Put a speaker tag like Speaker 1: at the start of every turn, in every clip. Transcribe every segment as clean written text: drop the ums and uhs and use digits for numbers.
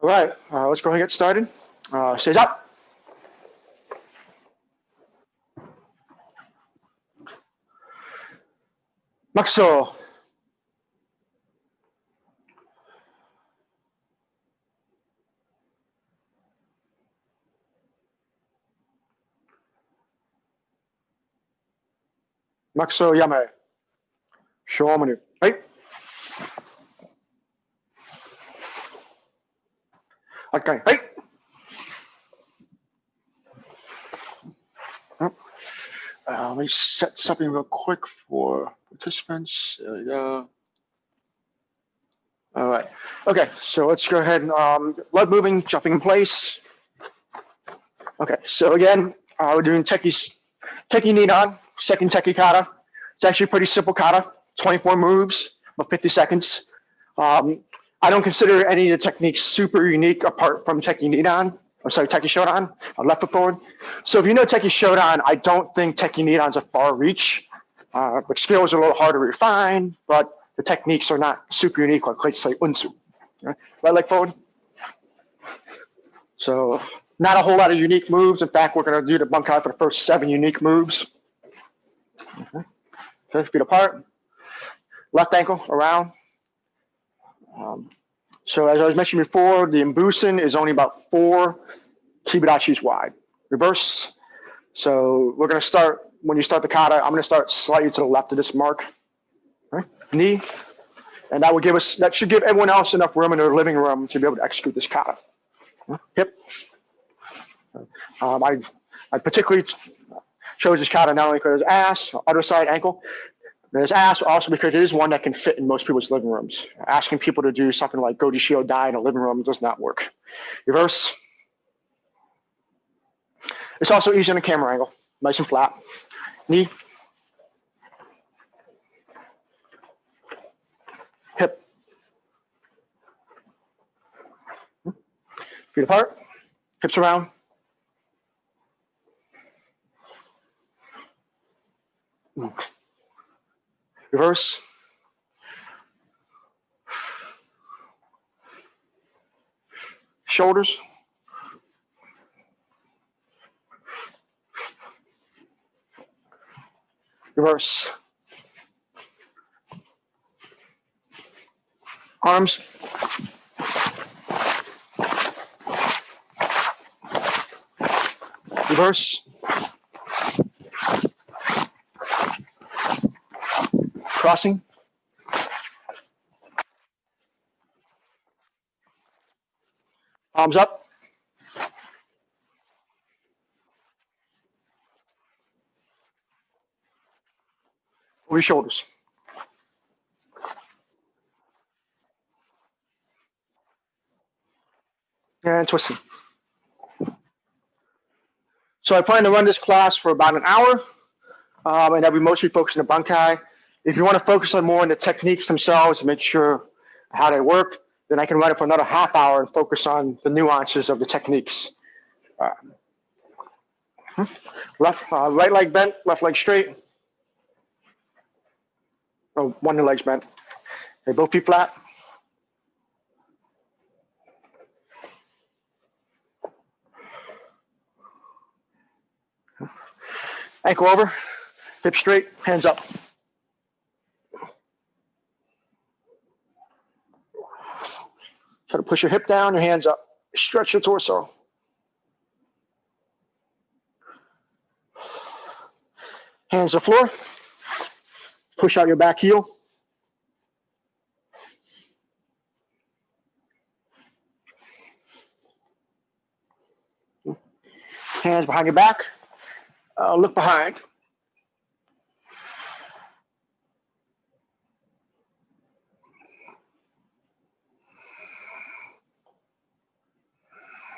Speaker 1: All right, let's go ahead and get started. Stays up. Maxo. Maxo yame. Shomanu. Right? Okay, right? Let me set something real quick for participants. There we go. All right. Okay, so let's go ahead and leg moving, jumping in place. Okay, so again, we're doing Tekki Nidan, second Tekki kata. It's actually a pretty simple kata, 24 moves, about 50 seconds. I don't consider any of the techniques super unique apart from Tekki Nidan. I'm sorry, Tekki Shotokan, left foot forward. So if you know Tekki Shotokan, I don't think Tekki Nidan's a far reach. The skills are a little harder to refine, but the techniques are not super unique like let's say Unsu. Right leg forward. So not a whole lot of unique moves. In fact, we're going to do the bunkai for the first 7 unique moves. Okay, feet apart. Left ankle around. So as I was mentioning before, the imbusen is only about 4 kibudachis wide. Reverse. So we're going to start, when you start the kata, I'm going to start slightly to the left of this mark. Right? Knee. And that will give us, that should give everyone else enough room in their living room to be able to execute this kata. Hip. I particularly chose this kata not only because it's ass, other side ankle. There's ass also because it is one that can fit in most people's living rooms. Asking people to do something like Goji Shio Dai in a living room does not work. Reverse. It's also easy on a camera angle, nice and flat. Knee. Hip. Feet apart. Hips around. Reverse. Shoulders. Reverse. Arms. Reverse. Crossing. Palms up. Over your shoulders. And twisting. So I plan to run this class for about an hour, and I'll be mostly focused on the bunkai. If you want to focus on more on the techniques themselves, make sure how they work, then I can run it for another half hour and focus on the nuances of the techniques. Right leg bent, left leg straight. Oh, one leg's bent. Okay, both feet flat. Ankle over, hip straight, hands up. Try to push your hip down, your hands up. Stretch your torso. Hands to the floor. Push out your back heel. Hands behind your back. Look behind.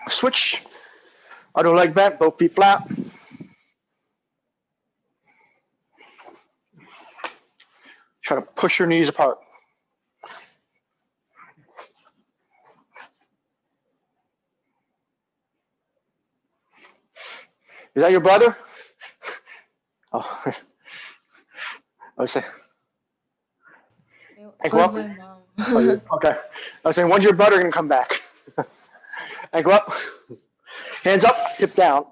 Speaker 1: Switch. Other leg bent, both feet flat. Try to push your knees apart. Is that your brother? Oh, I was saying.
Speaker 2: It was my mom.
Speaker 1: Oh, okay. I was saying, when's your brother gonna come back? Ankle up. Hands up, hip down.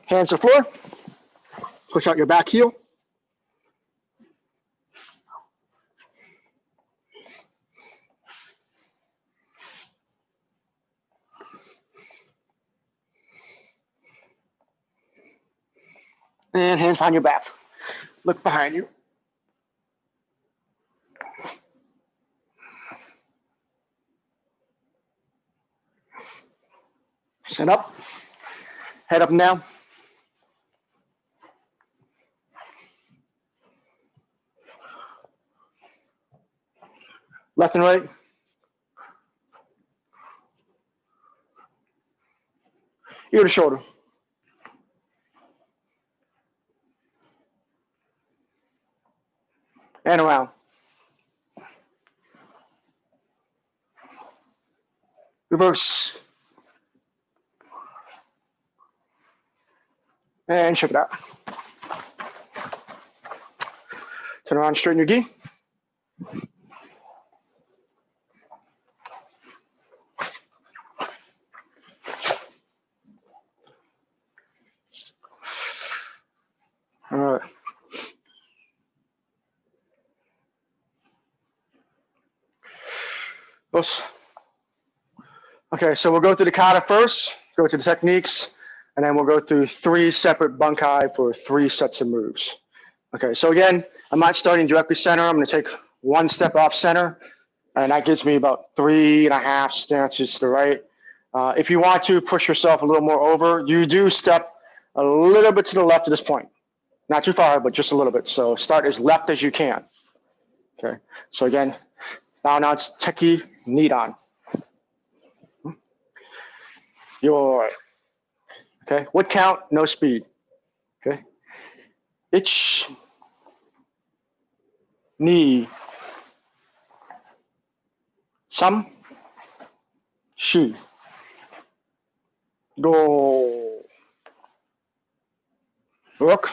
Speaker 1: Hands to the floor. Push out your back heel. And hands behind your back. Look behind you. Stand up. Head up and down. Left and right. Ear to shoulder. And around. Reverse. And check it out. Turn around, straighten your gi. All right. Okay, so we'll go through the kata first, go through the techniques, and then we'll go through 3 separate bunkai for 3 sets of moves. Okay, so again, I'm not starting directly center. I'm going to take 1 step off center, and that gives me about 3.5 stances to the right. If you want to push yourself a little more over, you do step a little bit to the left at this point. Not too far, but just a little bit. So start as left as you can. Okay, so again, now it's Tekki Nidan. Okay, what count? No speed. Okay, ich, ni, sam, shi, go, rook,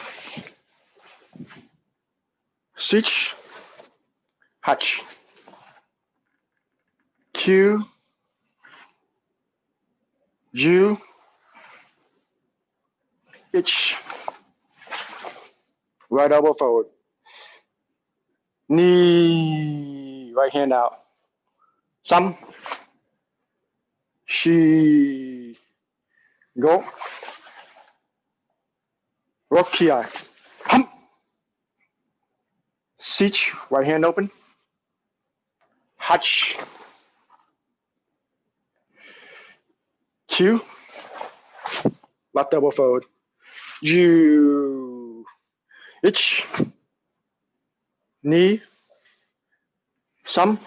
Speaker 1: sich, hach, q, ju, ich, right elbow forward, knee, right hand out, sam, shi, go, rook, ki, hum, sich, right hand open, hach, q, left elbow forward, ju, ich, knee, sam,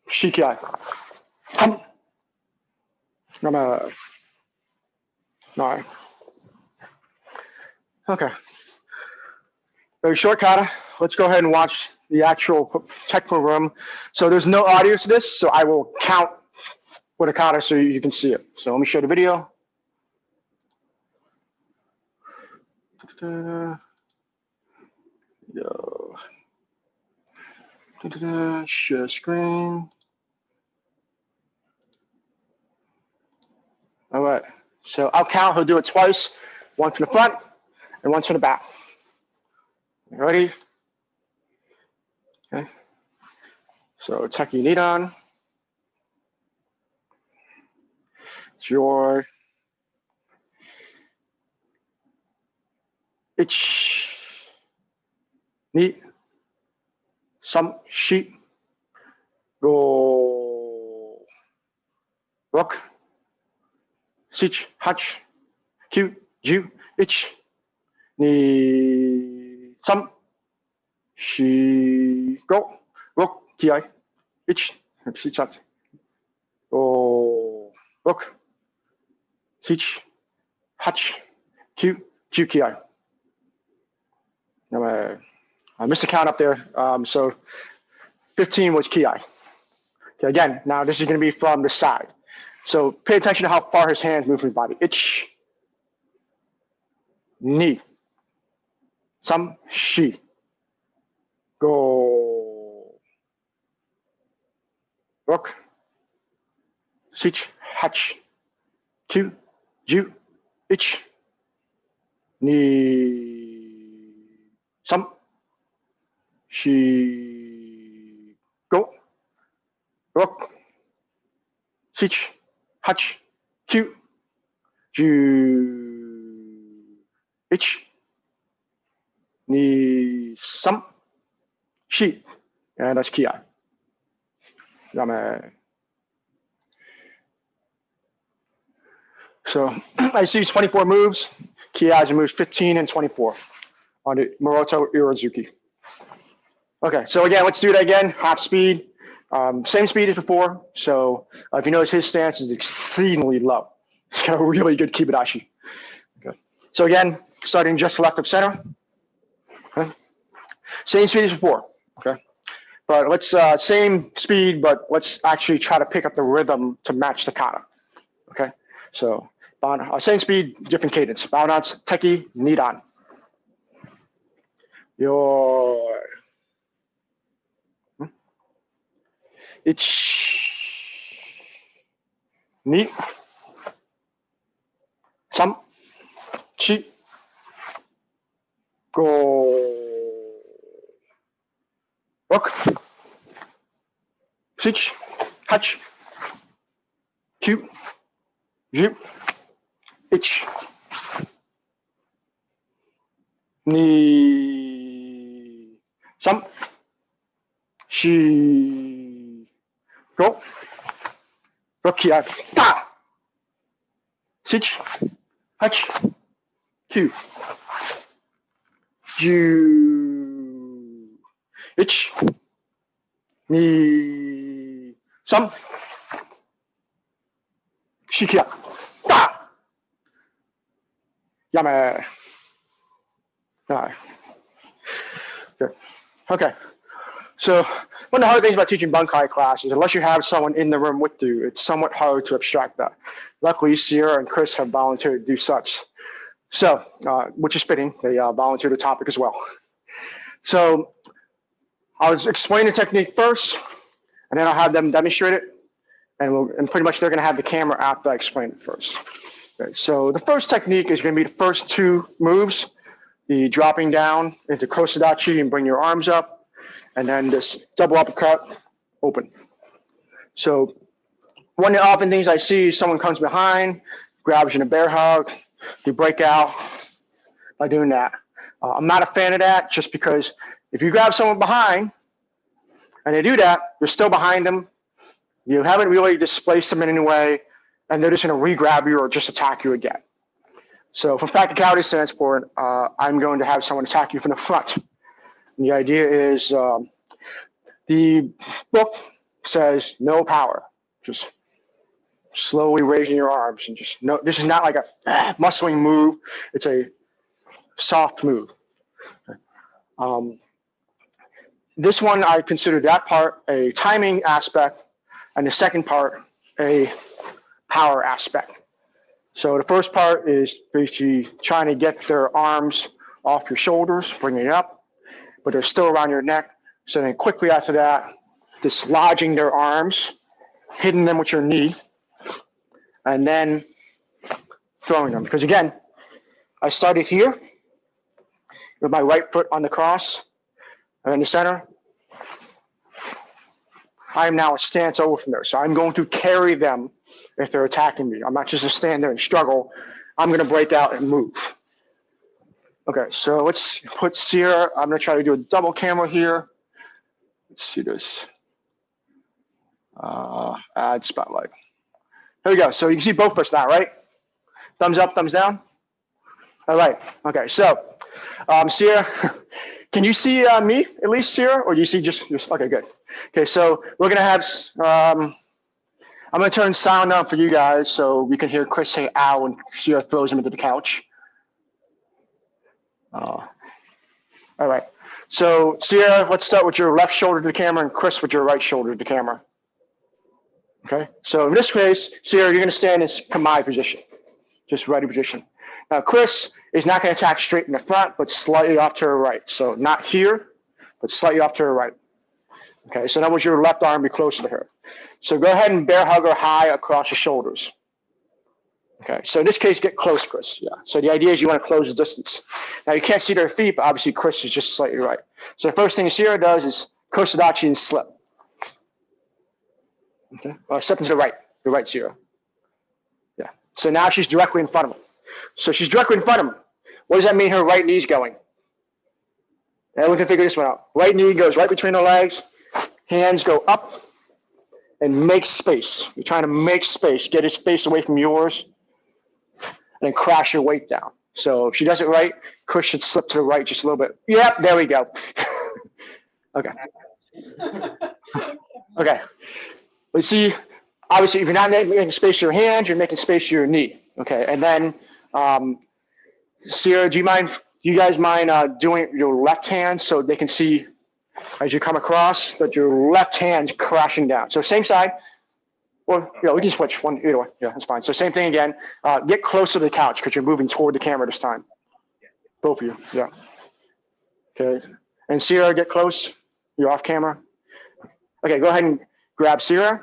Speaker 1: shikai, hum, number 9. Okay, very short kata. Let's go ahead and watch the actual technical room. So there's no audio to this, so I will count with a kata so you can see it. So let me show the video. Yo. Share screen. All right, so I'll count. He'll do it twice, 1 from the front and 1 from the back. Ready? Okay. So Tekki Nidan. It's your ich, ni, sam, shi, go, rook, sich, hach, q, ju, ich, ni, sam, shi, go, rook, ki, ich, sich, hach, go, rook, sich, hach, q, ju, ki. I missed a count up there, so 15 was ki. Okay, again, now this is going to be from the side. So pay attention to how far his hands move from his body. Ich, ni, sam, shi, go, rok, sich, hach, kyu, ju, ich, ni, sam, shi, go, rok, sich, hach, kyu, ju, ich, ni, sam, shi. And that's ki. So I see 24 moves. Ki moves 15 and 24 on the Moroto Irazuki. Okay, so again, let's do that again. Half speed, same speed as before. So if you notice, his stance is exceedingly low. He's got a really good kibidashi. Okay. So again, starting just left of center. Okay. Same speed as before. Okay. But let's same speed, but let's actually try to pick up the rhythm to match the kata. Okay. So same speed, different cadence. Baonats, Tekki Nidan. Your ich ni sam chi go rok sich hach kyu ju ich ni sam shi go rokia ta sich hach kyu ju ich ni sam shikia ta yame. Okay. So one of the hard things about teaching Bunkai class is unless you have someone in the room with you, it's somewhat hard to abstract that. Luckily, Sierra and Chris have volunteered to do such. So, which is fitting, they volunteered the topic as well. So I'll explain the technique first, and then I'll have them demonstrate it. And pretty much they're going to have the camera after I explain it first. Okay, so the first technique is going to be the first two moves, the dropping down into kosadachi and bring your arms up, and then this double uppercut, open. So one of the often things I see is someone comes behind, grabs you in a bear hug, you break out by doing that. I'm not a fan of that just because if you grab someone behind and they do that, you're still behind them. You haven't really displaced them in any way, and they're just going to re-grab you or just attack you again. So from practicality standpoint, I'm going to have someone attack you from the front. And the idea is the book says no power, just slowly raising your arms and just no. This is not like a muscling move. It's a soft move. This one, I consider that part a timing aspect, and the second part a power aspect. So the first part is basically trying to get their arms off your shoulders, bringing it up, but they're still around your neck. So then quickly after that, dislodging their arms, hitting them with your knee, and then throwing them. Because again, I started here with my right foot on the cross and in the center. I am now a stance over from there. So I'm going to carry them if they're attacking me. I'm not just going to stand there and struggle. I'm going to break out and move. Okay, so let's put Sierra. I'm going to try to do a double camera here. Let's see this. Add spotlight. Here we go. So you can see both of us now, right? Thumbs up, thumbs down. All right. Okay, so Sierra, can you see me at least, Sierra? Or do you see just okay, good. Okay, so we're going to have, I'm going to turn sound on for you guys so we can hear Chris say ow when Sierra throws him into the couch. All right. So Sierra, let's start with your left shoulder to the camera and Chris with your right shoulder to the camera. Okay, so in this case, Sierra, you're going to stand in Kamae position, just ready position. Now, Chris is not going to attack straight in the front, but slightly off to her right. So not here, but slightly off to her right. Okay, so that was your left arm be closer to her. So go ahead and bear hug her high across your shoulders. Okay, so in this case, get close, Chris. Yeah, so the idea is you want to close the distance. Now, you can't see their feet, but obviously Chris is just slightly right. So the first thing Sierra does is Kosadachi and slip. Okay, step into the right Sierra. Yeah, so now she's directly in front of him. So she's directly in front of him. What does that mean her right knee's going? Everyone can figure this one out. Right knee goes right between the legs. Hands go up and make space. You're trying to make space. Get his space away from yours and then crash your weight down. So if she does it right, Chris should slip to the right just a little bit. Yep, there we go. Okay. Okay. But see, obviously, if you're not making space to your hands, you're making space to your knee. Okay. And then, Sierra, do you guys mind doing your left hand so they can see as you come across that your left hand's crashing down? So same side, or we can switch one either way. Yeah, that's fine. So same thing again. Get closer to the couch because you're moving toward the camera this time. Both of you. Yeah. Okay. And Sierra, get close. You're off camera. Okay, go ahead and grab Sierra.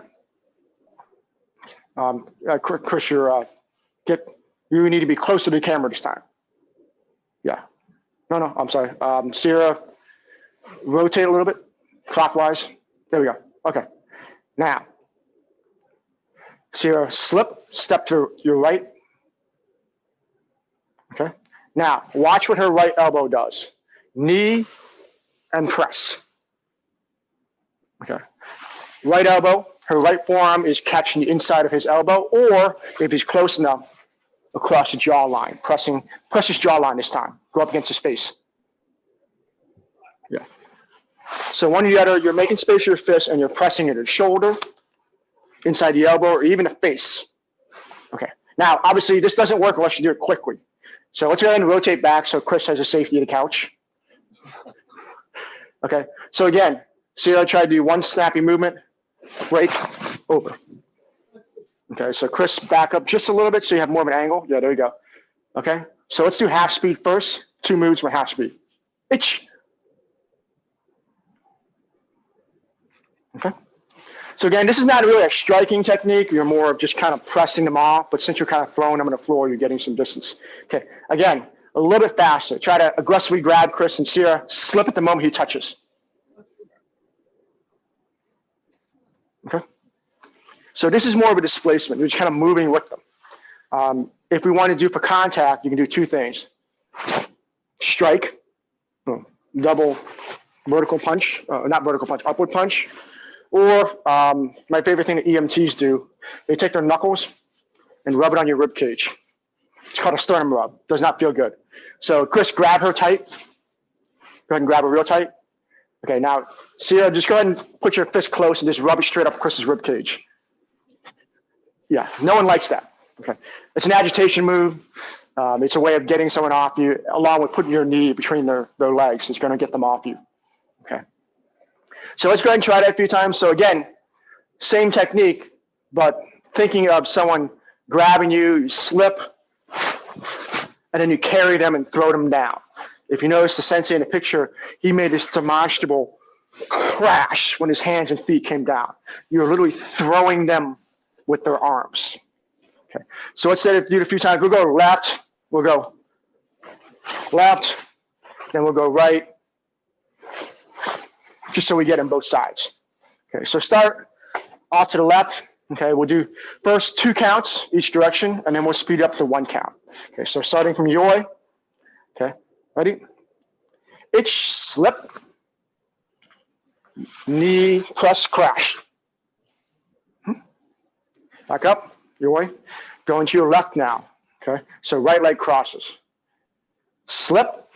Speaker 1: Chris, you need to be closer to the camera this time. Yeah. No, I'm sorry. Sierra, rotate a little bit, clockwise. There we go. Okay. Now, Sierra, step to your right. Okay. Now, watch what her right elbow does. Knee and press. Okay. Right elbow, her right forearm is catching the inside of his elbow, or if he's close enough, across the jawline. Press his jawline this time. Go up against his face. Yeah. So one or the other, you're making space with your fist and you're pressing at the shoulder, inside the elbow, or even the face. Okay. Now, obviously, this doesn't work unless you do it quickly. So let's go ahead and rotate back so Chris has the safety of the couch. Okay. So again, Sierra tried to do one snappy movement, break, over. Okay, so Chris, back up just a little bit so you have more of an angle. Yeah, there you go. Okay, so let's do half speed first. 2 moves for half speed. Itch. Okay. So again, this is not really a striking technique. You're more of just kind of pressing them off, but since you're kind of throwing them on the floor, you're getting some distance. Okay, again, a little bit faster. Try to aggressively grab Chris and Sierra. Slip at the moment he touches. Okay. So this is more of a displacement. You're just kind of moving with them. If we want to do for contact, you can do 2 things. Strike, double vertical punch, not vertical punch, upward punch. Or my favorite thing that EMTs do, they take their knuckles and rub it on your rib cage. It's called a sternum rub. Does not feel good. So Chris, grab her tight. Go ahead and grab her real tight. Okay, now Sierra, just go ahead and put your fist close and just rub it straight up Chris's rib cage. Yeah, no one likes that. Okay, it's an agitation move. It's a way of getting someone off you, along with putting your knee between their legs. It's going to get them off you. Okay, so let's go ahead and try that a few times. So again, same technique, but thinking of someone grabbing you, you slip, and then you carry them and throw them down. If you notice the sensei in the picture, he made this demonstrable crash when his hands and feet came down. You're literally throwing them with their arms. Okay, so let's say do it a few times. We'll go left, we'll go left, then we'll go right, just so we get on both sides. Okay, so start off to the left. Okay, we'll do first 2 counts each direction, and then we'll speed up to 1 count. Okay, so starting from Yoi. Okay, ready? Itch, slip, knee, press, crash. Back up, Yoi. Going to your left now. Okay, so right leg crosses. Slip,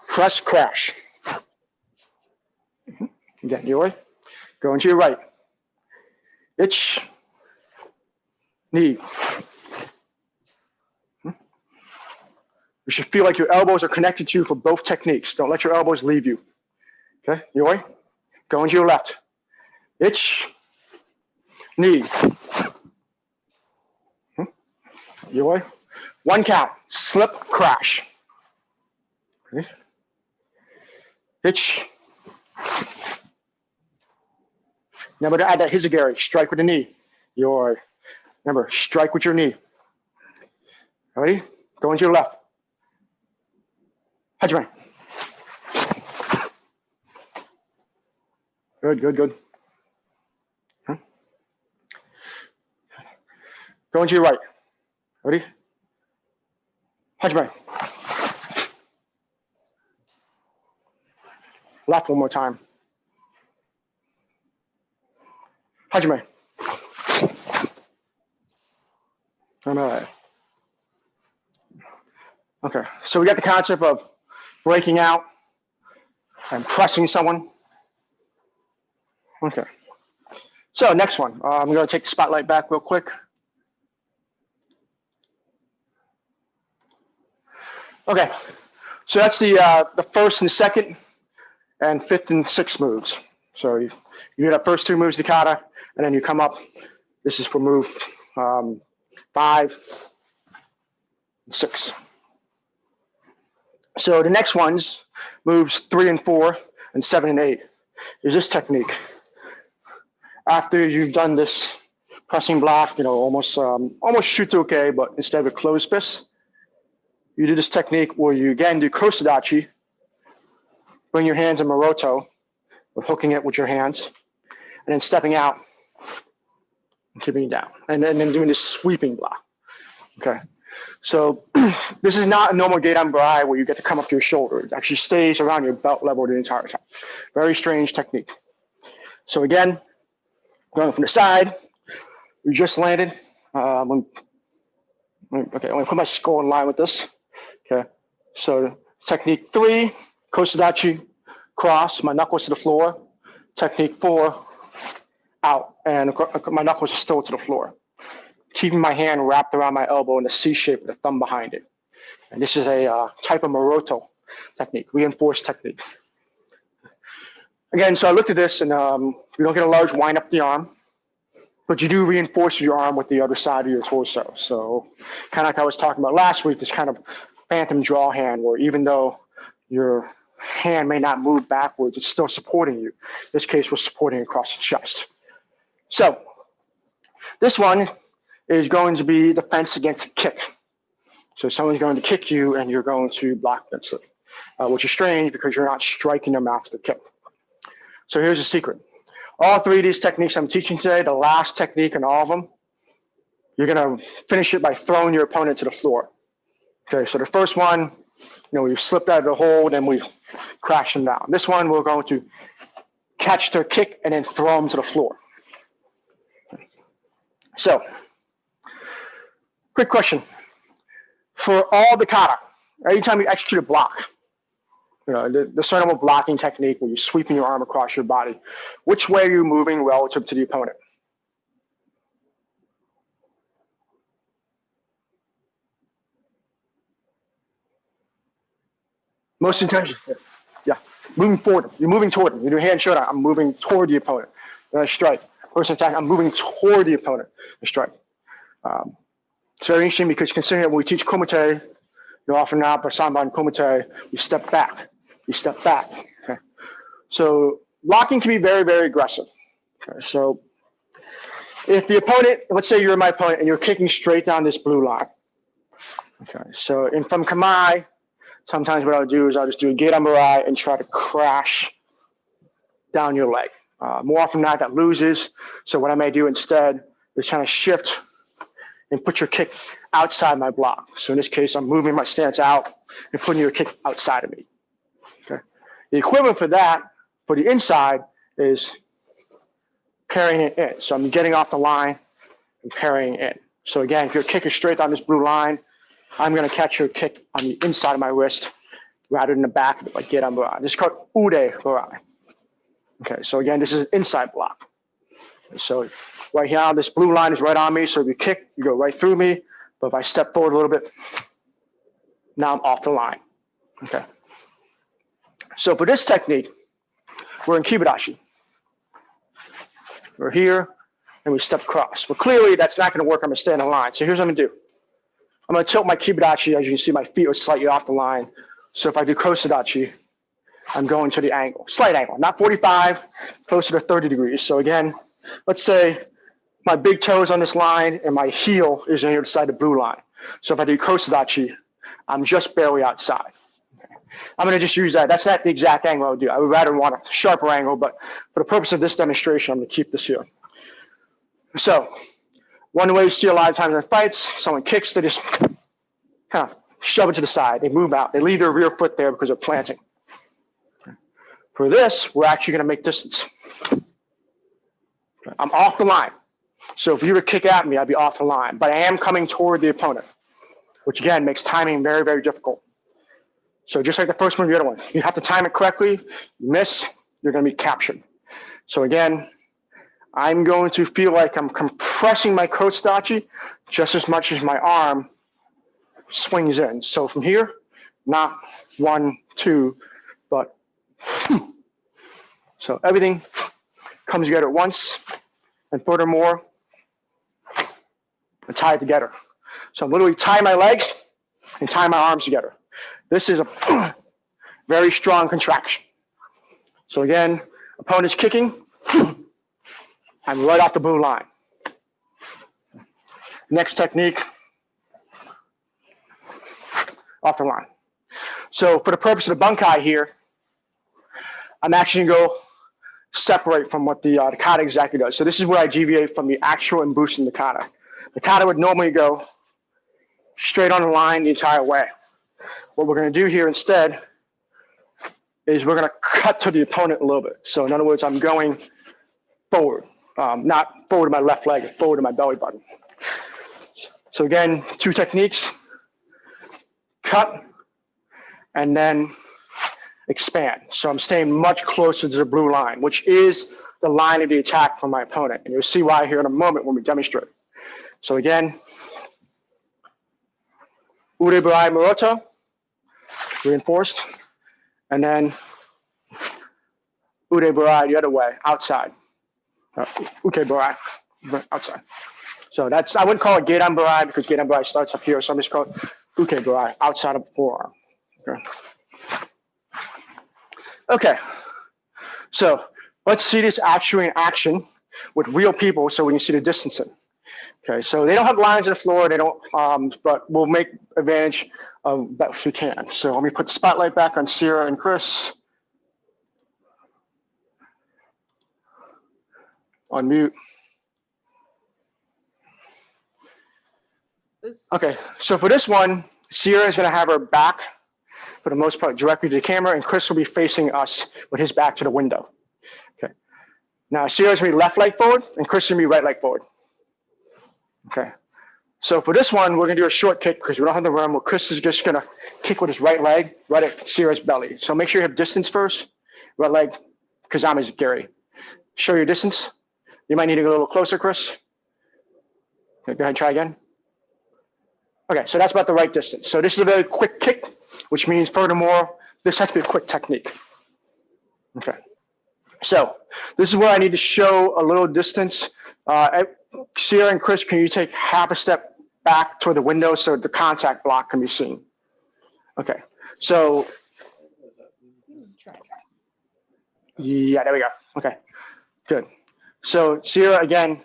Speaker 1: press, crash. Again, Yoi. Going to your right. Itch, knee. You should feel like your elbows are connected to you for both techniques. Don't let your elbows leave you. Okay, Yoi. Going to your left. Itch, knee. Your way. 1 count. Slip, crash. Okay. Hitch. Remember to add that maeh-geri. Strike with the knee. Remember, strike with your knee. Ready? Go into your left. Hajime. Good, good, good. Huh? Go into your right. Ready? Hajime. Left one more time. Hajime. Okay, so we got the concept of breaking out and pressing someone. Okay. So next one, I'm going to take the spotlight back real quick. Okay, so that's the first and second and fifth and sixth moves. So you do that first 2 moves, the kata, and then you come up. This is for move 5 and 6. So the next ones, moves 3 and 4 and 7 and 8, is this technique. After you've done this pressing block, almost Shotokan, but instead of a closed fist, you do this technique where you again do kosadachi, bring your hands in Maroto, with hooking it with your hands, and then stepping out and keeping it down, and then doing this sweeping block. Okay, so this is not a normal Nidan Bunkai where you get to come up to your shoulder. It actually stays around your belt level the entire time. Very strange technique. So again, going from the side, we just landed. Okay, I'm gonna put my skull in line with this. Okay, so technique 3, kosadachi, cross, my knuckles to the floor. Technique 4, out, and my knuckles are still to the floor. Keeping my hand wrapped around my elbow in a C shape with the thumb behind it. And this is a type of Maroto technique, reinforced technique. Again, so I looked at this, and you don't get a large wind up the arm, but you do reinforce your arm with the other side of your torso. So kind of like I was talking about last week, this kind of phantom draw hand where even though your hand may not move backwards, it's still supporting you. In this case, we're supporting across the chest. So this one is going to be defense against a kick. So someone's going to kick you and you're going to block against it, which is strange because you're not striking them after the kick. So here's the secret. All 3 of these techniques I'm teaching today, the last technique in all of them, you're going to finish it by throwing your opponent to the floor. Okay, so the first one, you slipped out of the hold and we crash them down. This one, we're going to catch their kick and then throw them to the floor. So, quick question. For all the kata, anytime you execute a block, the certain blocking technique where you're sweeping your arm across your body, which way are you moving relative to the opponent? Most intention, yeah. Moving forward, you're moving toward him. You do hand shoulder, I'm moving toward the opponent. Then I strike. First attack, I'm moving toward the opponent. I strike. It's very interesting because considering that when we teach kumite, often now, but Sanban kumite, you step back. You step back. Okay. So blocking can be very, very aggressive. Okay. So if the opponent, let's say you're my opponent and you're kicking straight down this blue line. Okay. So from kamae, sometimes what I'll do is I'll just do a Nidan Bunkai and try to crash down your leg. More often than not, that loses. So what I may do instead is kind of shift and put your kick outside my block. So in this case, I'm moving my stance out and putting your kick outside of me. Okay. The equivalent for that, for the inside, is parrying it in. So I'm getting off the line and parrying in. So again, if your kick is straight down this blue line, I'm going to catch your kick on the inside of my wrist rather than the back of it, like Nidan Bunkai. This is called ude Bunkai. Okay, so again, this is an inside block. So right here, this blue line is right on me. So if you kick, you go right through me. But if I step forward a little bit, now I'm off the line. Okay. So for this technique, we're in Kibidashi. We're here. and we step across. But clearly, that's not going to work. I'm going to stay in the line. So here's what I'm going to do. I'm going to tilt my kibidachi. As you can see, my feet are slightly off the line. So if I do kosadachi, I'm going to the angle, slight angle, not 45, closer to 30 degrees. So again, let's say my big toe is on this line and my heel is on the other side of the blue line. So if I do kosadachi, I'm just barely outside. Okay. I'm going to just use that. That's not the exact angle I would do. I would rather want a sharper angle, but for the purpose of this demonstration, I'm going to keep this here. So one way you see a lot of times in fights, someone kicks, they just kind of shove it to the side. They move out. They leave their rear foot there because they're planting. For this, we're actually going to make distance. I'm off the line. So if you were to kick at me, I'd be off the line. But I am coming toward the opponent, which again makes timing very, very difficult. So just like the first one, the other one, you have to time it correctly. You miss, you're going to be captured. So again, I'm going to feel like I'm compressing my kosadachi just as much as my arm swings in. So from here, not 1, 2, but so everything comes together at once, and furthermore, I tie it together. So I'm literally tying my legs and tying my arms together. This is a very strong contraction. So again, opponent's kicking, I'm right off the blue line. Next technique, off the line. So for the purpose of the bunkai here, I'm actually going to go separate from what the kata exactly does. So this is where I deviate from the actual imbushi in the kata. The kata would normally go straight on the line the entire way. What we're going to do here instead is we're going to cut to the opponent a little bit. So in other words, I'm going forward, not forward to my left leg, forward to my belly button. So again, 2 techniques, cut, and then expand. So I'm staying much closer to the blue line, which is the line of the attack from my opponent. And you'll see why here in a moment when we demonstrate. So again, ureburai muroto, reinforced, and then ureburai the other way, outside. Ukeburai, outside. So that's, I wouldn't call it geidan burai because geidan burai starts up here. So I'm just calling it ukeburai, outside of the forearm. Okay. Okay, so let's see this actually in action with real people so we can see the distancing. Okay, so they don't have lines on the floor, they don't, but we'll make advantage of that if we can. So let me put the spotlight back on Sierra and Chris. On mute. Okay, so for this one, Sierra is going to have her back for the most part directly to the camera, and Chris will be facing us with his back to the window. Okay. Now Sierra's gonna be left leg forward, and Chris is gonna be right leg forward. Okay. So for this one, we're gonna do a short kick because we don't have the room. Where Chris is just gonna kick with his right leg right at Sierra's belly. So make sure you have distance first. Right leg, because I'm maeh-geri. Show your distance. You might need to go a little closer, Chris. Okay, go ahead and try again. Okay, so that's about the right distance. So this is a very quick kick, which means furthermore, this has to be a quick technique. Okay, so this is where I need to show a little distance. Sierra and Chris, can you take half a step back toward the window so the contact block can be seen? Okay, so, yeah, there we go. Okay, good. So Sierra, again,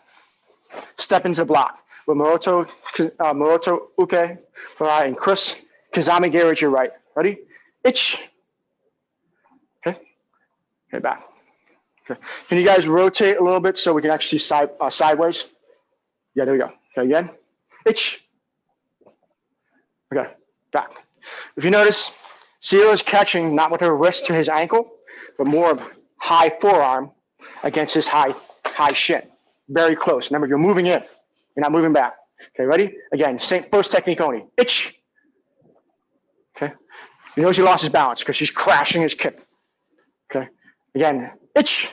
Speaker 1: step into the block. With Muroto uke, Parry, and Chris, maeh-geri at your right. Ready? Ich. Okay. Okay, back. Okay. Can you guys rotate a little bit so we can actually see sideways? Yeah, there we go. Okay, again. Ich. Okay, back. If you notice, Sierra is catching not with her wrist to his ankle, but more of high forearm against his high shin. Very close. Remember, you're moving in. You're not moving back. Okay, ready? Again, same first technique only. Ich. Okay. You notice he lost his balance because she's crashing his kick. Okay. Again, ich.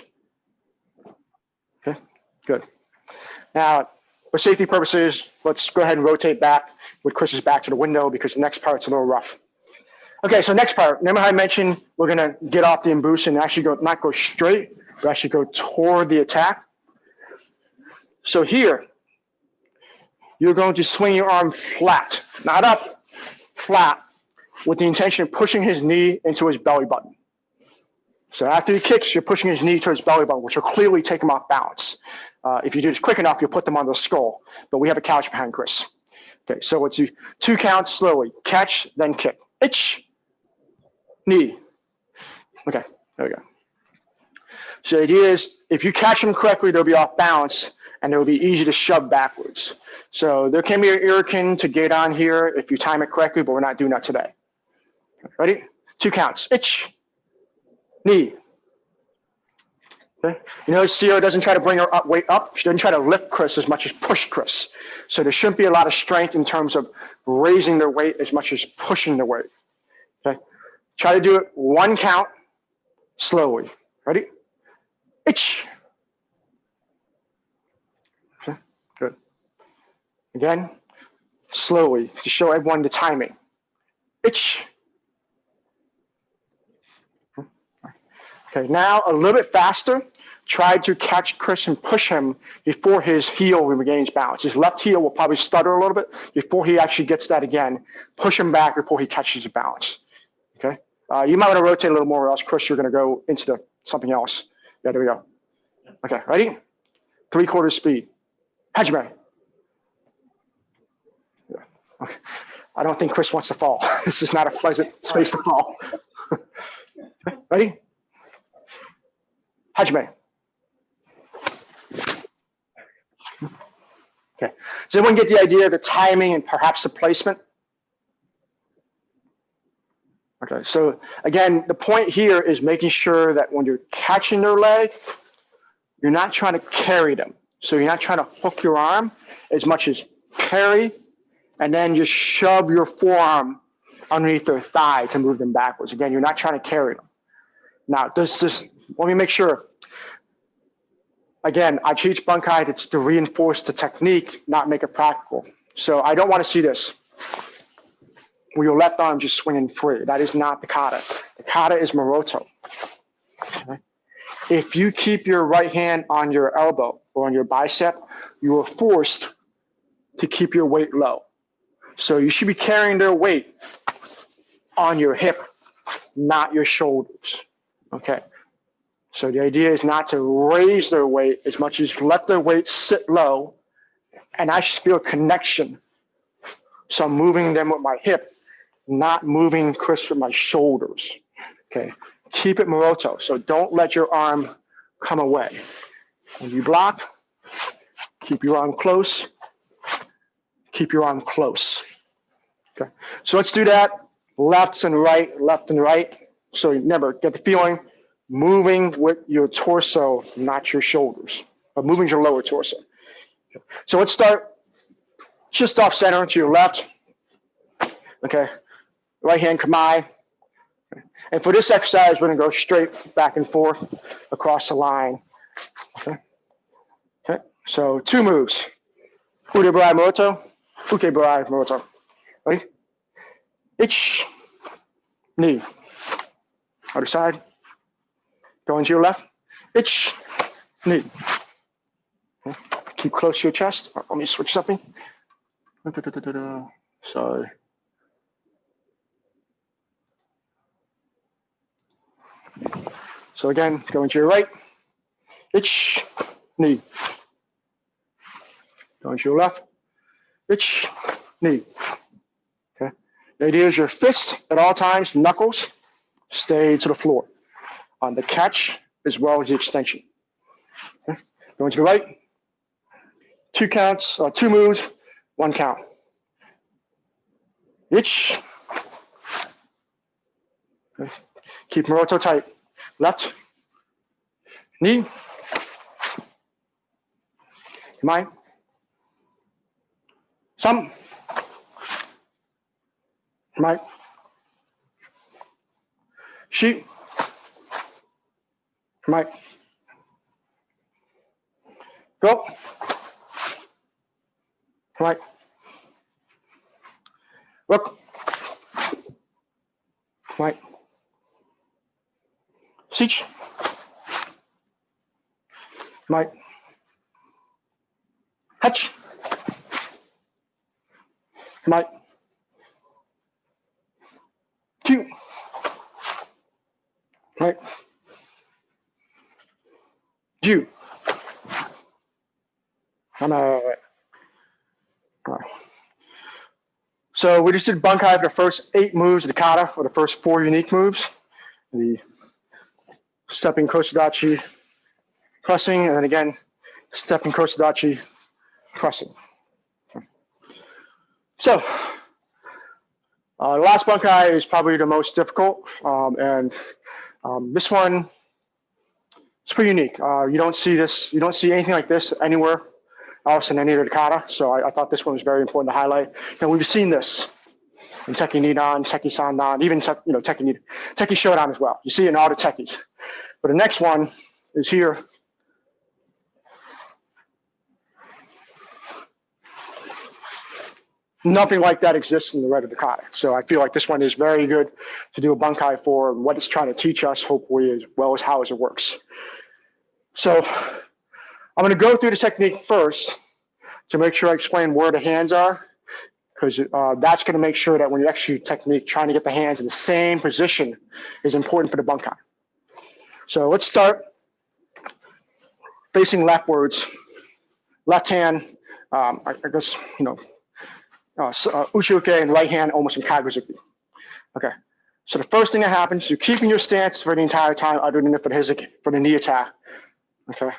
Speaker 1: Okay, good. Now, for safety purposes, let's go ahead and rotate back with Chris's back to the window because the next part's a little rough. Okay, so next part. Remember how I mentioned we're gonna get off the imbushi and actually not go straight, but actually go toward the attack. So here, you're going to swing your arm flat, not up, flat, with the intention of pushing his knee into his belly button. So after he kicks, you're pushing his knee towards his belly button, which will clearly take him off balance. If you do this quick enough, you'll put them on the skull. But we have a couch behind Chris. Okay, so let's do 2 counts slowly. Catch, then kick. Itch, knee. Okay, there we go. So the idea is, if you catch him correctly, they'll be off balance, and it will be easy to shove backwards. So there can be an irritant to get on here if you time it correctly, but we're not doing that today. Ready? 2 counts. Itch, knee. Okay. You notice Sierra doesn't try to bring her weight up. She doesn't try to lift Chris as much as push Chris. So there shouldn't be a lot of strength in terms of raising their weight as much as pushing the weight. Okay. Try to do it 1 count slowly. Ready? Itch. Okay. Good. Again, slowly to show everyone the timing. Itch. Okay, now a little bit faster. Try to catch Chris and push him before his heel regains balance. His left heel will probably stutter a little bit before he actually gets that again. Push him back before he catches his balance. Okay, you might want to rotate a little more, or else Chris, you're going to go into something else. Yeah, there we go. Okay, ready? 3/4 speed. Hajime. Yeah. Okay. I don't think Chris wants to fall. This is not a pleasant space to fall. Ready? Hajime. Okay. Does everyone get the idea of the timing and perhaps the placement? Okay, so again, the point here is making sure that when you're catching their leg, you're not trying to carry them. So you're not trying to hook your arm as much as parry, and then just shove your forearm underneath their thigh to move them backwards. Again, you're not trying to carry them. Now, let me make sure. Again, I teach bunkai to reinforce the technique, not make it practical. So I don't want to see this, where your left arm just swinging free. That is not the kata. The kata is Moroto. Okay? If you keep your right hand on your elbow or on your bicep, you are forced to keep your weight low. So you should be carrying their weight on your hip, not your shoulders. Okay. So the idea is not to raise their weight as much as let their weight sit low, and I should feel a connection. So I'm moving them with my hip, not moving Chris with my shoulders. Okay, keep it Moroto. So don't let your arm come away. When you block, keep your arm close. Keep your arm close. Okay, so let's do that. Left and right, left and right. So remember, get the feeling. Moving with your torso, not your shoulders, but moving your lower torso. So let's start just off center to your left. Okay, right hand kamae. And for this exercise, we're going to go straight back and forth across the line. Okay, okay. So 2 moves. Ude barai Moroto, uke barai Moroto. Ready? Itch, knee. Other side. Go into your left. Itch, knee. Okay. Keep close to your chest. Let me switch something. So, again, go into your right. Itch, knee. Go into your left. Itch, knee. Okay. The idea is your fist at all times, knuckles, stay to the floor. On the catch as well as the extension. Okay. Going to the right. 2 counts, 2 moves, 1 count. Itch. Okay. Keep Moroto tight. Left. Knee. Kamae. Some. Kamae. Shi. Kamae. Go. Kamae. Look. Kamae. Sich. Kamae. Hutch. Mike. Two. Right. Ju. All right. So we just did bunkai for the first 8 moves of the kata, or the first 4 unique moves. The stepping kosodachi, pressing, and then again, stepping kosodachi, pressing. So the last bunkai is probably the most difficult, and this one is pretty unique. You don't see this, you don't see anything like this anywhere else in any of the kata, so I thought this one was very important to highlight. And we've seen this in Tekki Nidan, Tekki Sandan, even Tekki Shotokan as well. You see it in all the tekkis. But the next one is here. Nothing like that exists in the red of the kata. So I feel like this one is very good to do a bunkai for what it's trying to teach us, hopefully, as well as how it works. So I'm going to go through the technique first to make sure I explain where the hands are, because that's going to make sure that when you execute technique, trying to get the hands in the same position is important for the bunkai. So let's start facing leftwards. Left hand, I guess, uchi-uke, and right hand almost in kagezuki. Okay, so the first thing that happens, you're keeping your stance for the entire time other than for the knee attack. Okay,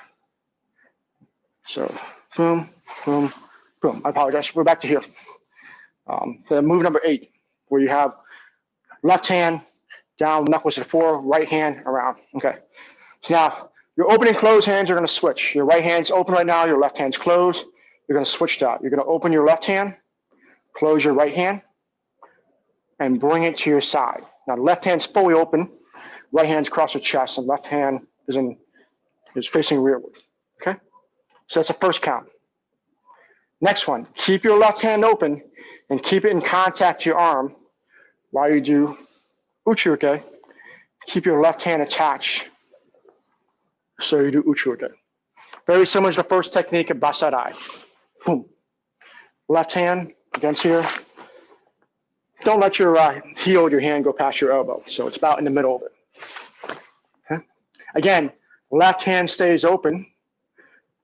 Speaker 1: so boom, boom, boom. I apologize, we're back to here. The move number 8, where you have left hand down, knuckles to the floor, right hand around. Okay, so now your open and closed hands are going to switch. Your right hand's open right now, your left hand's closed. You're going to switch that. You're going to open your left hand, close your right hand, and bring it to your side. Now the left hand's fully open, right hand's across your chest, and left hand is facing rearward. Okay, so that's the first count. Next one, keep your left hand open and keep it in contact to your arm while you do uchi-uke. Keep your left hand attached, so you do uchi-uke. Very similar to the first technique of basadai. Boom. Left hand against here. Don't let your heel of your hand go past your elbow, so it's about in the middle of it. Okay. Again, left hand stays open.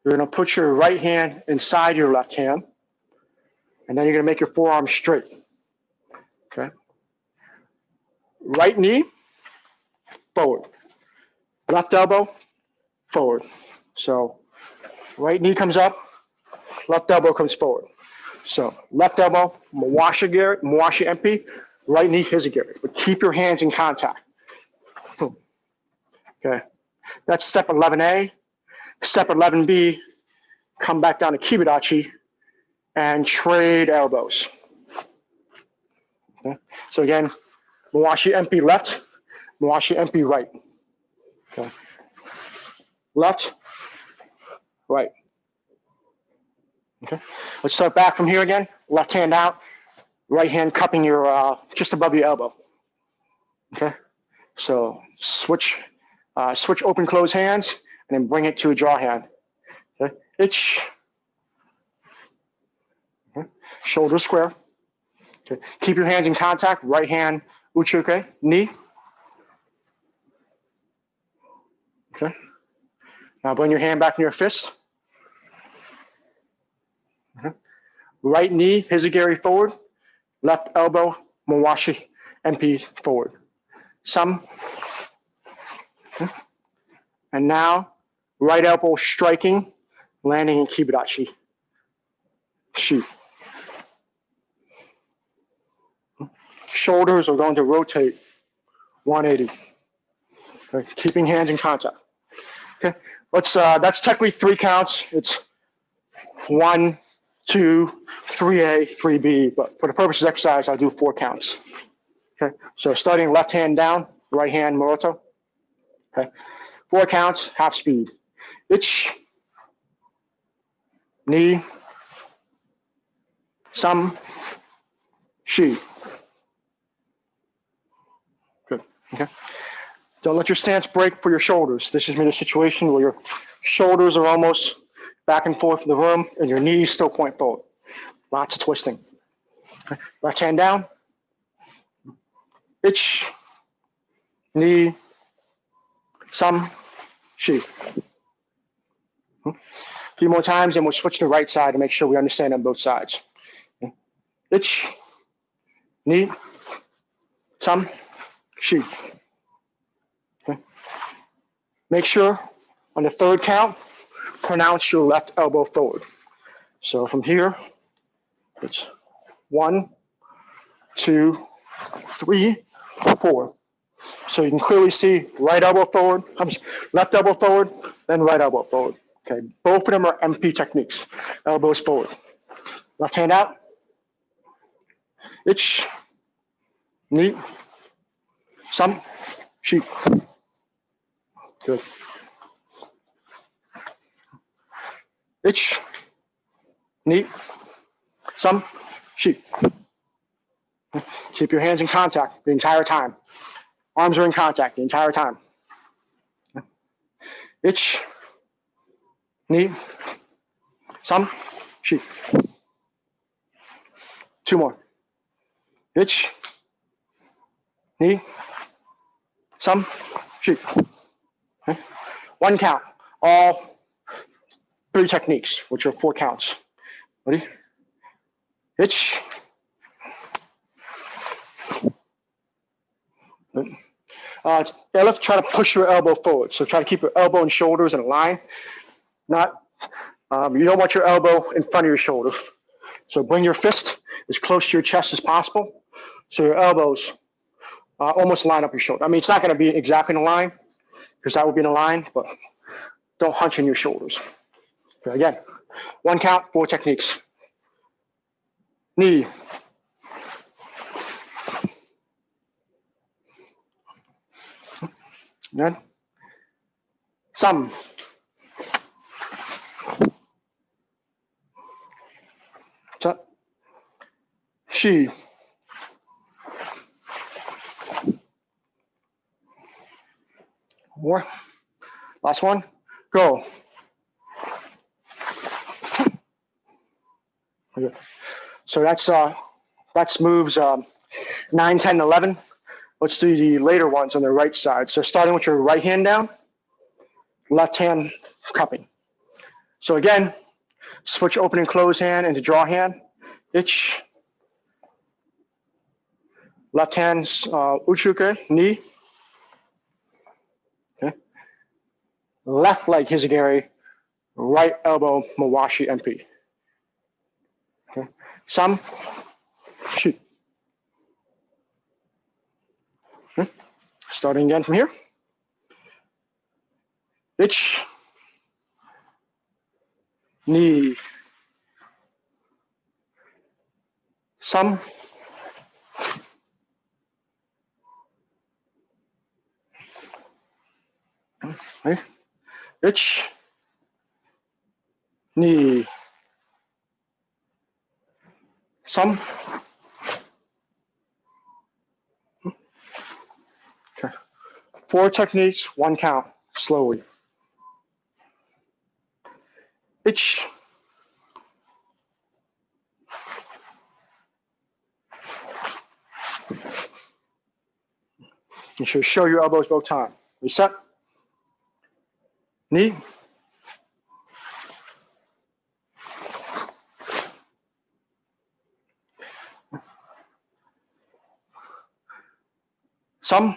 Speaker 1: You're going to put your right hand inside your left hand, and then you're going to make your forearm straight. Okay. Right knee, forward. Left elbow, forward. So right knee comes up, left elbow comes forward. So left elbow, mawashi empi, right knee, hizagiri. But keep your hands in contact. Boom. Okay. That's step 11A. Step 11B, come back down to kibidachi and trade elbows. Okay. So again, mawashi empi left, mawashi empi right. Okay. Left, right. Okay. Let's start back from here again. Left hand out, right hand cupping your just above your elbow. Okay. So switch open close hands and then bring it to a draw hand. Okay. Itch. Okay. Shoulder square. Okay. Keep your hands in contact. Right hand uchi-uke, knee. Okay. Now bring your hand back in your fist. Okay. Right knee, hizagiri forward. Left elbow, mawashi empi forward. Some. Okay. And now, right elbow striking, landing in kibidachi. Shoot. Shoulders are going to rotate 180. Okay. Keeping hands in contact. Okay. That's technically 3 counts. It's 1, 2, 3A, 3B, but for the purpose of exercise, I do 4 counts. Okay. So starting left hand down, right hand moroto. Okay. 4 counts, half speed. Itch, knee, some, shi. Good. Okay. Don't let your stance break for your shoulders. This is in a situation where your shoulders are almost back and forth in the room, and your knees still point forward. Lots of twisting. Left hand down. Ich, ni, sam, shi. A few more times, and we'll switch to the right side to make sure we understand on both sides. Ich, ni, sam, shi. Okay. Make sure on the third count, pronounce your left elbow forward. So from here, it's 1, 2, 3, 4. So you can clearly see right elbow forward, left elbow forward, then right elbow forward. Okay, both of them are MP techniques. Elbows forward. Left hand out. Ich, ni, sam, shi. Good. Ich, ni, sam, shi. Keep your hands in contact the entire time. Arms are in contact the entire time. Ich, ni, sam, shi. 2 more. Ich, ni, sam, shi. Okay. 1 count. All 3 techniques, which are 4 counts. Ready? Ich. Elif, try to push your elbow forward. So try to keep your elbow and shoulders in a line. Not, you don't want your elbow in front of your shoulder. So bring your fist as close to your chest as possible. So your elbows almost line up your shoulder. I mean, it's not going to be exactly in a line, because that would be in a line, but don't hunch in your shoulders. Okay, again, 1 count, 4 techniques. Knee. Then, sam. Shi. More. Last one. Go. Okay. So that's moves 9, 10, 11. Let's do the later ones on the right side. So starting with your right hand down, left hand cupping. So again, switch open and close hand into draw hand. Ich. Left hand uchuke, knee. Okay. Left leg hizagiri, right elbow mawashi MP. Okay. Sam, shi. Okay. Starting again from here. Ich, ni, sam, okay. Ich, ni, sam. Okay. 4 techniques, 1 count, slowly. Ich, you should show your elbows both times. Reset. Knee. Sam.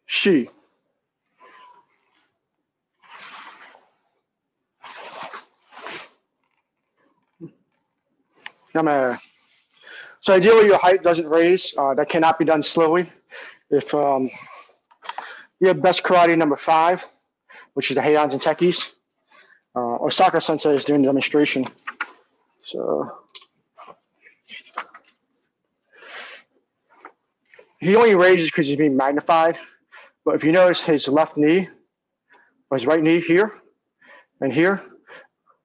Speaker 1: Shi. So ideally your height doesn't raise. That cannot be done slowly. If you have best karate number 5, which is the Heiyans and Tekkis, Osaka Sensei is doing the demonstration. So he only raises because he's being magnified. But if you notice his left knee, or his right knee here and here,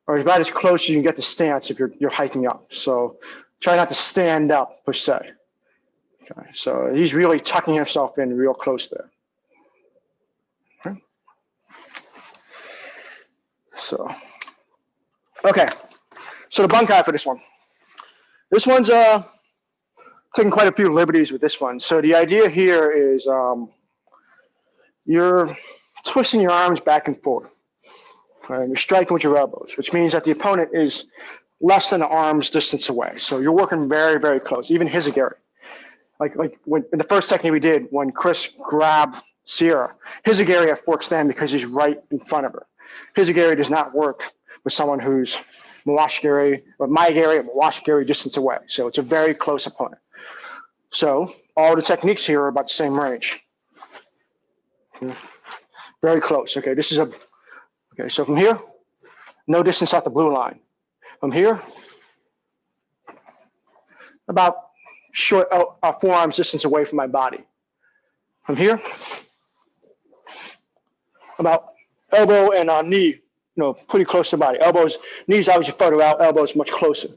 Speaker 1: are about as close as you can get to stance if you're hiking up. So try not to stand up per se. Okay, so he's really tucking himself in real close there. Okay. So, okay, so the bunkai for this one. This one's taking quite a few liberties with this one. So the idea here is you're twisting your arms back and forth. Right? You're striking with your elbows, which means that the opponent is less than an arm's distance away. So you're working very, very close, even maeh-geri. Like when, in the first technique we did, when Chris grabbed Sierra, maeh-geri have to extend because he's right in front of her. Maeh-geri does not work with someone who's maeh-geri or maeh-geri distance away. So it's a very close opponent. So all the techniques here are about the same range. Very close. Okay, this is a, okay, so from here, no distance off the blue line. From here, about short forearms distance away from my body. From here, about elbow and knee, pretty close to the body. Elbows, knees obviously further out, elbows much closer.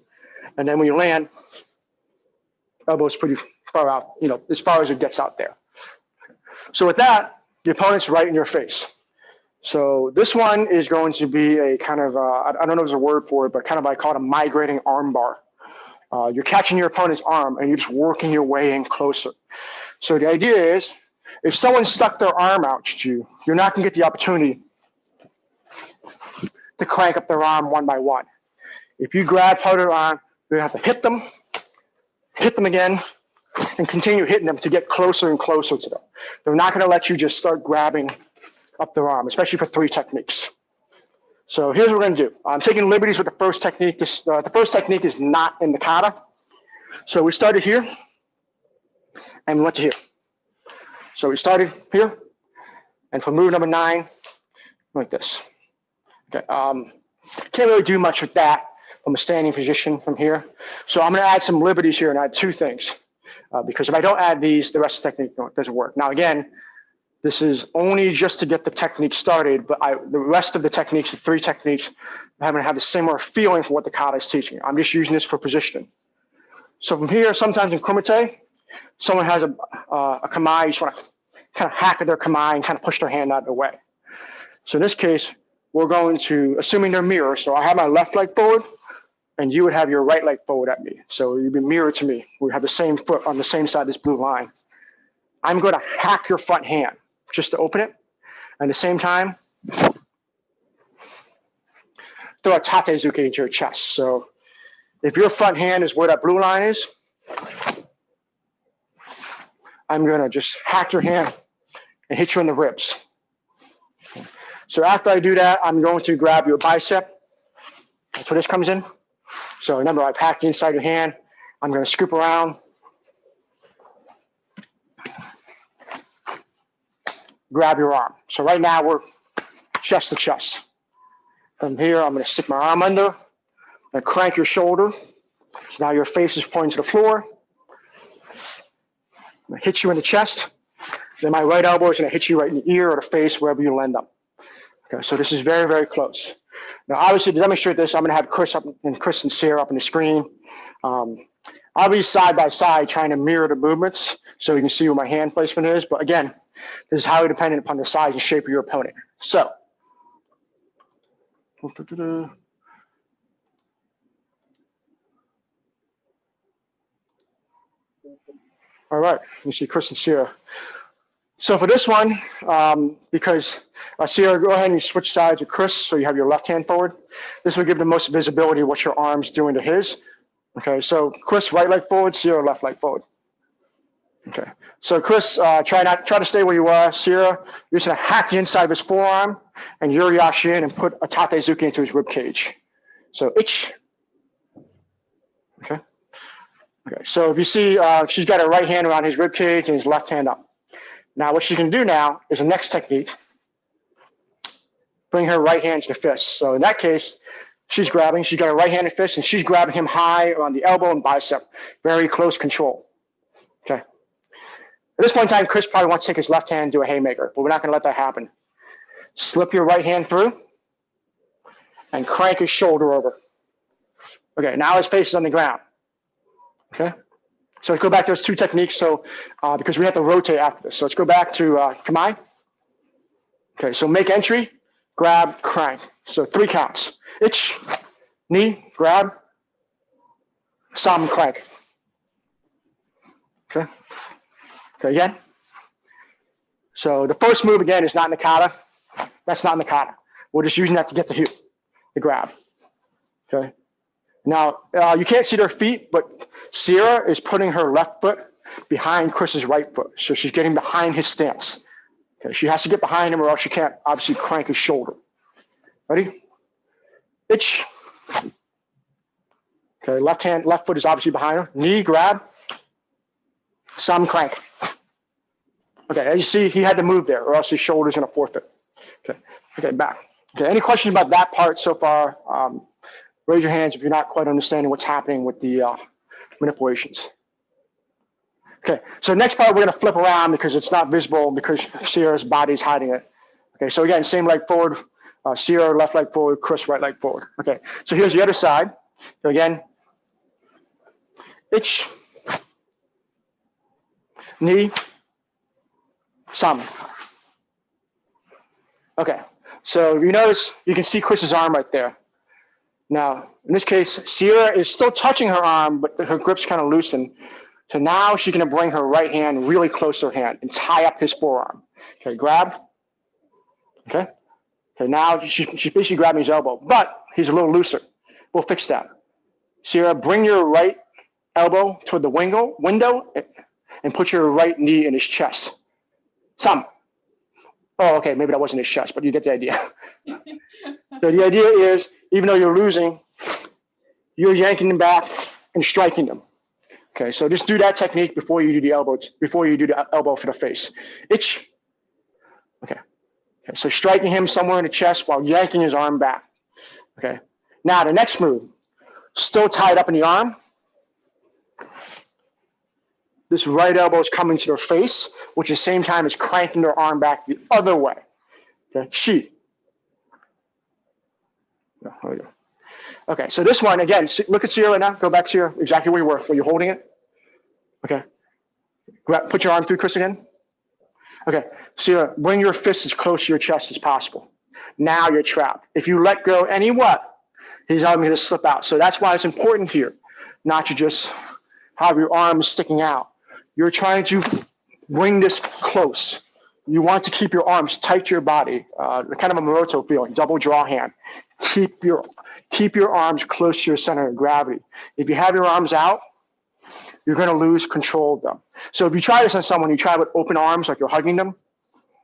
Speaker 1: And then when you land, elbows pretty far out, as far as it gets out there. So with that, the opponent's right in your face. So this one is going to be a kind of, I don't know if there's a word for it, but kind of I call it a migrating arm bar. You're catching your opponent's arm and you're just working your way in closer. So the idea is, if someone stuck their arm out at you, you're not going to get the opportunity to crank up their arm one by one. If you grab part of their arm, you're going to have to hit them again, and continue hitting them to get closer and closer to them. They're not going to let you just start grabbing up their arm, especially for 3 techniques. So here's what we're going to do. I'm taking liberties with the first technique. The first technique is not in the kata. So we started here, and we went to here. So we started here, and for move number 9, like this. Okay. Can't really do much with that from a standing position from here. So I'm going to add some liberties here and add 2 things. Because if I don't add these, the rest of the technique doesn't work. Now, again, this is only just to get the technique started, but the rest of the techniques, the 3 techniques, I'm having to have a similar feeling for what the kata is teaching. I'm just using this for positioning. So from here, sometimes in kumite, someone has a kamae, you just want to kind of hack at their kamae and kind of push their hand out of the way. So in this case, we're going to, assuming they're mirror, so I have my left leg forward, and you would have your right leg forward at me. So you'd be mirrored to me. We have the same foot on the same side of this blue line. I'm going to hack your front hand just to open it. And at the same time, throw a tatezuki into your chest. So if your front hand is where that blue line is, I'm going to just hack your hand and hit you in the ribs. So after I do that, I'm going to grab your bicep. That's where this comes in. So remember, I've hacked inside your hand. I'm going to scoop around, grab your arm. So right now we're chest to chest. From here, I'm going to stick my arm under, I'm going to crank your shoulder. So now your face is pointing to the floor. I'm going to hit you in the chest. Then my right elbow is going to hit you right in the ear or the face, wherever you'll end up. Okay, so this is very, very close. Now, obviously, to demonstrate this, I'm going to have Chris and Sierra up on the screen. I'll be side by side trying to mirror the movements so you can see where my hand placement is. But again, this is highly dependent upon the size and shape of your opponent. So, all right, you see Chris and Sierra. So for this one, because Sierra, go ahead and switch sides with Chris so you have your left hand forward. This will give the most visibility of what your arm's doing to his. Okay, so Chris, right leg forward, Sierra, left leg forward. Okay, so Chris, try to stay where you are. Sierra, you're just gonna hack the inside of his forearm and yuri-yashi in and put a tatezuki into his rib cage. So ich. Okay. Okay, so if you see, she's got her right hand around his rib cage and his left hand up. Now, what she can do now is the next technique. Bring her right hand to the fist. So in that case, she's got her right hand and fist, and she's grabbing him high around the elbow and bicep. Very close control. Okay. At this point in time, Chris probably wants to take his left hand and do a haymaker, but we're not going to let that happen. Slip your right hand through and crank his shoulder over. Okay, now his face is on the ground. Okay. So let's go back to those two techniques. So because we have to rotate after this. So let's go back to Kamae. Okay, so make entry, grab, crank. So 3 counts. Ich, knee, grab, sam, crank. Okay. Okay, again. So the first move again is not Nakata. That's not Nakata. We're just using that to get the grab. Okay. Now you can't see their feet, but Sierra is putting her left foot behind Chris's right foot. So she's getting behind his stance. Okay. She has to get behind him or else she can't obviously crank his shoulder. Ready? Ich. Okay, left foot is obviously behind her. Knee, grab. Some crank. Okay, as you see, he had to move there or else his shoulder's gonna forfeit. Okay, okay, back. Okay, any questions about that part so far? Raise your hands if you're not quite understanding what's happening with the manipulations. Okay, so next part we're gonna flip around because it's not visible because Sierra's body's hiding it. Okay, so again, same leg forward, Sierra left leg forward, Chris right leg forward. Okay, so here's the other side. So again, ich, knee, some. Okay, so you notice you can see Chris's arm right there. Now, in this case, Sierra is still touching her arm, but her grip's kind of loosened. So now she's gonna bring her right hand really close to her hand and tie up his forearm. Okay, grab. Okay. Okay, now she's basically grabbing his elbow, but he's a little looser. We'll fix that. Sierra, bring your right elbow toward the window and put your right knee in his chest. Some. Oh, okay, maybe that wasn't his chest, but you get the idea. So the idea is, even though you're losing, you're yanking them back and striking them. Okay, so just do that technique before you do the elbow for the face. Ich. Okay. Okay, so striking him somewhere in the chest while yanking his arm back. Okay. Now the next move, still tied up in the arm. This right elbow is coming to their face, which at the same time is cranking their arm back the other way. Okay, she. Okay, so this one, again, look at Sierra right now. Go back to Sierra, exactly where you were. Were you holding it? Okay. Put your arm through Chris again. Okay, Sierra, bring your fist as close to your chest as possible. Now you're trapped. If you let go any what, he's going to slip out. So that's why it's important here, not to just have your arms sticking out. You're trying to bring this close. You want to keep your arms tight to your body, kind of a Moroto feeling, double draw hand. Keep your arms close to your center of gravity. If you have your arms out, you're going to lose control of them. So if you try this on someone, you try with open arms, like you're hugging them,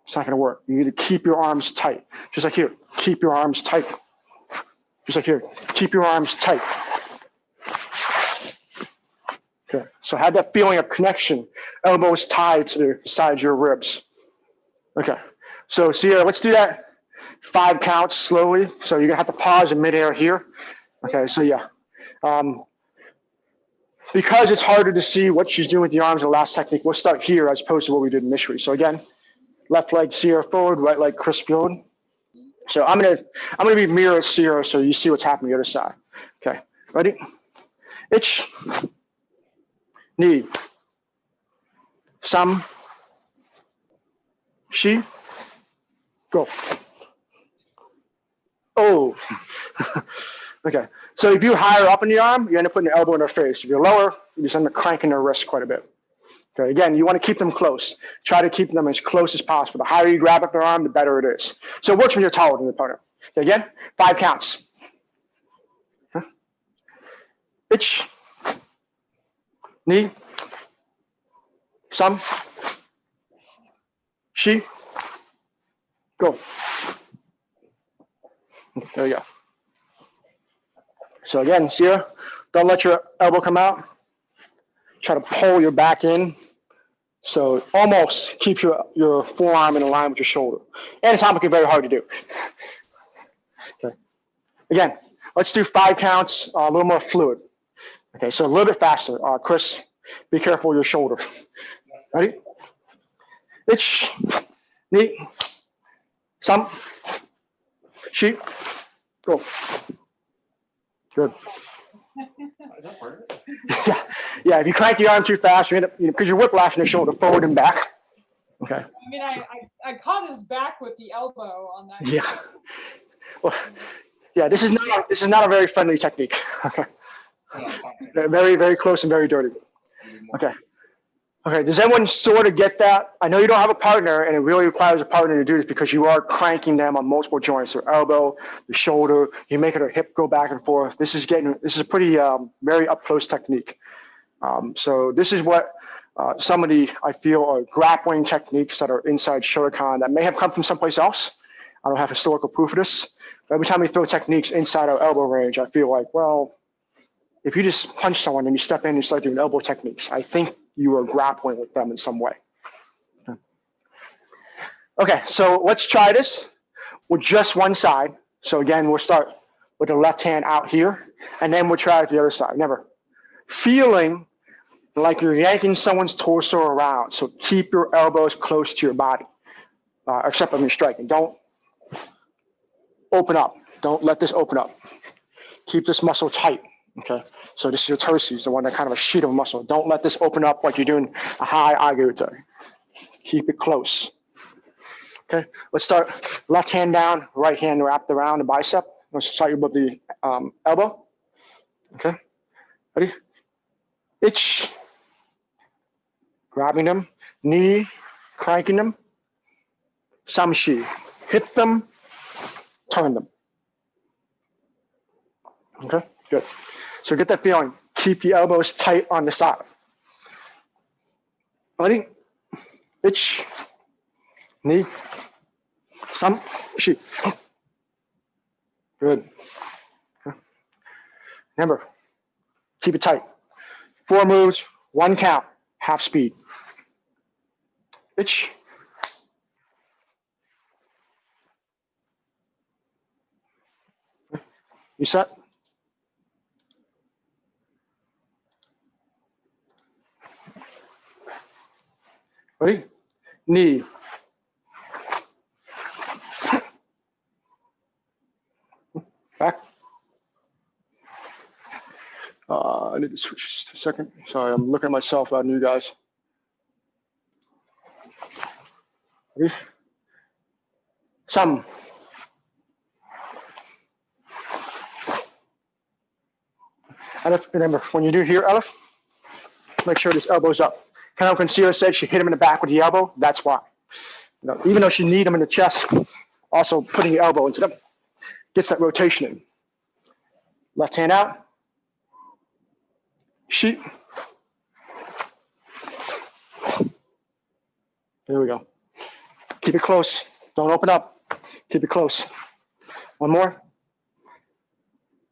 Speaker 1: it's not going to work. You need to keep your arms tight. Just like here, keep your arms tight. Just like here, keep your arms tight. Okay, so have that feeling of connection. Elbows tied to the sides of your ribs. Okay, so Sierra, let's do that 5 counts slowly. So you're gonna have to pause in midair here. Okay, so yeah. Because it's harder to see what she's doing with the arms in the last technique, we'll start here as opposed to what we did initially. So again, left leg Sierra forward, right leg Chris forward. So I'm gonna be mirror Sierra so you see what's happening on the other side. Okay, ready? Ich, knee, some, she, go. Oh, okay. So if you're higher up in the arm, you end up putting your elbow in their face. If you're lower, you just end up cranking their wrist quite a bit. Okay, again, you want to keep them close. Try to keep them as close as possible. The higher you grab up their arm, the better it is. So it works when you're taller than the opponent. Okay, again, 5 counts. Ich, knee, some, she, go. There you go. So again, Sierra, don't let your elbow come out. Try to pull your back in. So almost keep your forearm in line with your shoulder. Anatomically very hard to do. Okay. Again, let's do 5 counts, a little more fluid. Okay, so a little bit faster. Chris, be careful with your shoulder. Ready? Ich, knee, some, she, go. Good.
Speaker 2: Is that part of it?
Speaker 1: Yeah, yeah. If you crank the arm too fast, you end up because you're whiplashing the shoulder forward and back. Okay.
Speaker 3: I mean, I caught his back with the elbow on that.
Speaker 1: Yeah. Well, yeah. This is not a very friendly technique. Okay. Very, very close and very dirty. Okay. Okay. Does everyone sort of get that? I know you don't have a partner, and it really requires a partner to do this because you are cranking them on multiple joints: their elbow, the shoulder. You're making their hip go back and forth. This is a pretty very up close technique. So this is what some of the I feel are grappling techniques that are inside Shotokan that may have come from someplace else. I don't have historical proof of this. But every time we throw techniques inside our elbow range, I feel like, well, if you just punch someone and you step in and start doing elbow techniques, I think you are grappling with them in some way. Okay, so let's try this with just one side. So again, we'll start with the left hand out here, and then we'll try it the other side. Remember, feeling like you're yanking someone's torso around. So keep your elbows close to your body, except when you're striking. Don't open up. Don't let this open up. Keep this muscle tight. Okay, so this is your terces, the one that kind of a sheet of muscle. Don't let this open up like you're doing a high agute. Keep it close. Okay, let's start left hand down, right hand wrapped around the bicep. Let's start above the elbow. Okay, ready? Itch. Grabbing them, knee, cranking them. Samshi. Hit them, turn them. Okay, good. So get that feeling. Keep your elbows tight on the side. Ready? Itch. Knee. Some. Shi. Good. Okay. Remember, keep it tight. 4 moves, 1 count, half speed. Itch. You set? Ready? Knee. Back. I need to switch a second. Sorry, I'm looking at myself, not you guys. Ready? Some. Aleph, remember, when you do here, Aleph, make sure this elbow's up. Kind of when Sierra said she hit him in the back with the elbow, that's why. You know, even though she kneed him in the chest, also putting the elbow into them gets that rotation in. Left hand out. Sheet. There we go. Keep it close. Don't open up. Keep it close. One more.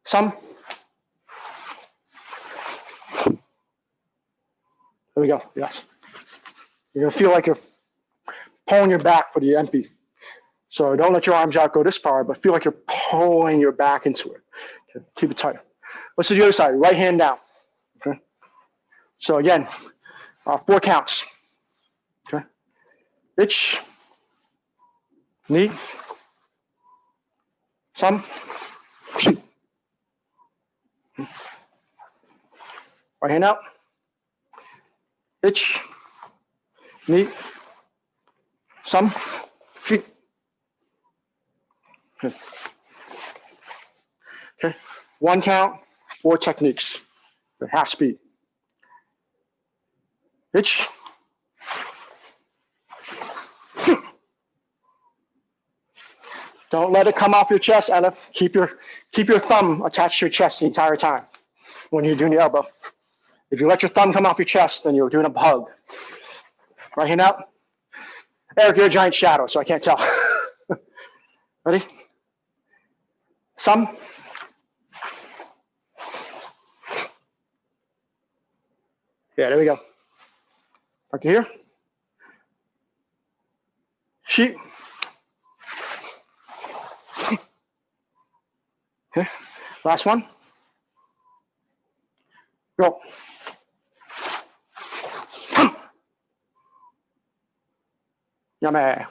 Speaker 1: Some. There we go. Yes. You're going to feel like you're pulling your back for the empty. So don't let your arms out go this far, but feel like you're pulling your back into it. Okay. Keep it tight. Let's do the other side. Right hand down. Okay. So again, 4 counts. Okay. Itch. Knee. Some. Right hand out. Itch. Knee. Some. Feet. Okay. Okay. 1 count, 4 techniques. At half speed. Itch. Don't let it come off your chest, Aleph. Keep your thumb attached to your chest the entire time when you're doing the elbow. If you let your thumb come off your chest, then you're doing a hug. Right hand out. Eric, you're a giant shadow, so I can't tell. Ready? Some. Yeah, there we go. Back to here. Sheet. Okay, last one. Go. Yummy.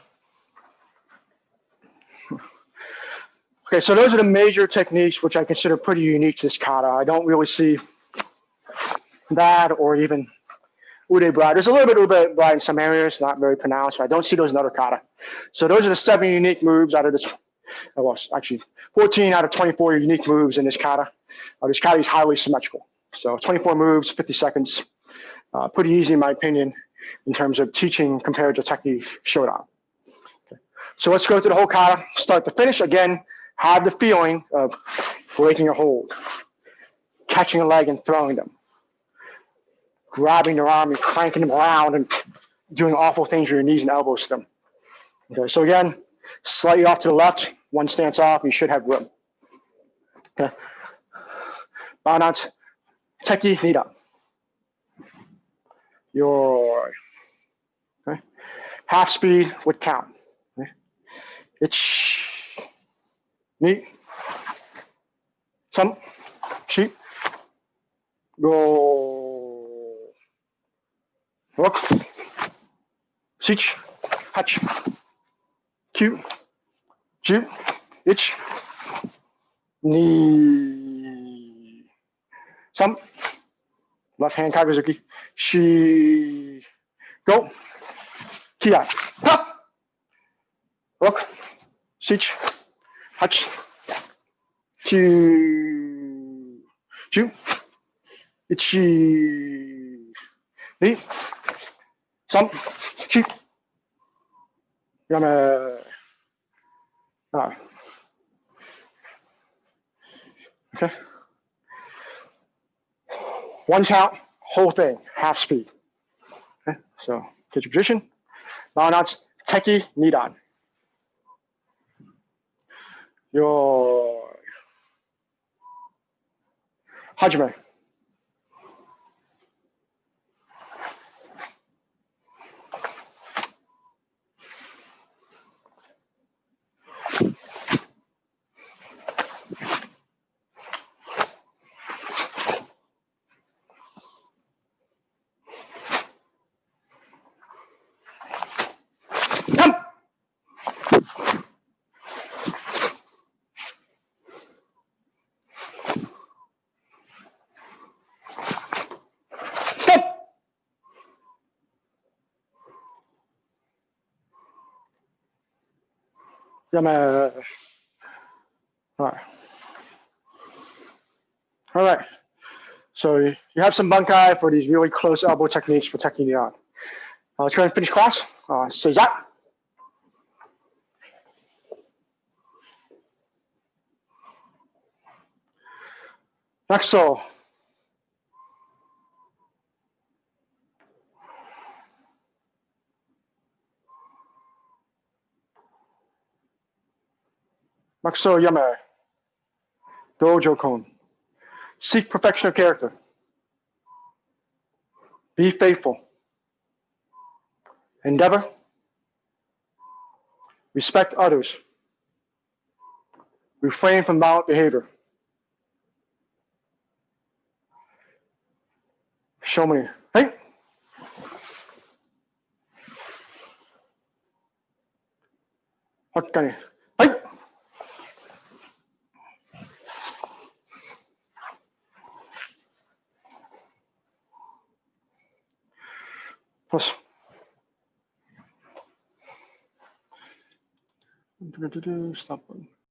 Speaker 1: Okay, so those are the major techniques which I consider pretty unique to this kata. I don't really see that or even ude brai. There's a little bit of ude brai in some areas, not very pronounced, but I don't see those in other kata. So those are the 7 unique moves out of this, well, actually 14 out of 24 unique moves in this kata. This kata is highly symmetrical. So 24 moves, 50 seconds. Pretty easy in my opinion in terms of teaching compared to Tekki Shodan. Okay. So let's go through the whole kata, start to finish. Again, have the feeling of breaking a hold, catching a leg and throwing them, grabbing their arm and cranking them around and doing awful things with your knees and elbows to them. Okay, so again, slightly off to the left, one stance off, you should have room. Okay. Balance, Tekki Nidan. Your okay. Half speed would count. Okay. It's knee, some, sheep, go, look, sich, hatch, cue, shoot, itch, knee, some, left hand kaibazuki, she, go, kia, ha, look, sich, hatch, two, shoot, itchy, knee, some, sheep, yame, okay. One count, whole thing, half speed. Okay, so get your position. Now that's Tekki Nidan. Your Hajime. Come. Stop. Yame. All right. All right. So you have some bunkai for these really close elbow techniques for Tekki Nidan. Let's go ahead and finish class. Say that. Next so. Maxo Yame. Dojo Kon. Seek perfection of character. Be faithful. Endeavor. Respect others. Refrain from violent behavior. Show me. Hey. Hakani. Hey. Plus. Stop.